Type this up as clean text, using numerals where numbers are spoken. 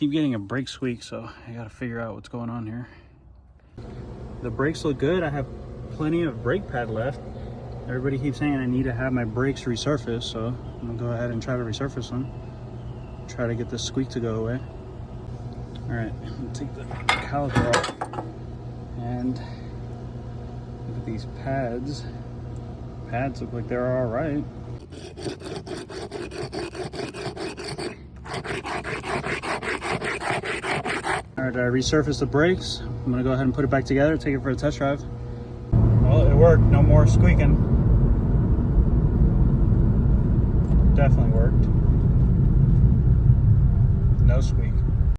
keep getting a brake squeak, so I gotta figure out what's going on here. The brakes look good. I have plenty of brake pad left. Everybody keeps saying I need to have my brakes resurfaced, so I'm gonna go ahead and try to resurface them. Try to get this squeak to go away. All right, I'm gonna take the caliper off and look at these pads. Pads look like they're all right. All right, I resurfaced the brakes. I'm gonna go ahead and put it back together, take it for a test drive. Well, it worked, no more squeaking. Definitely worked. No squeak.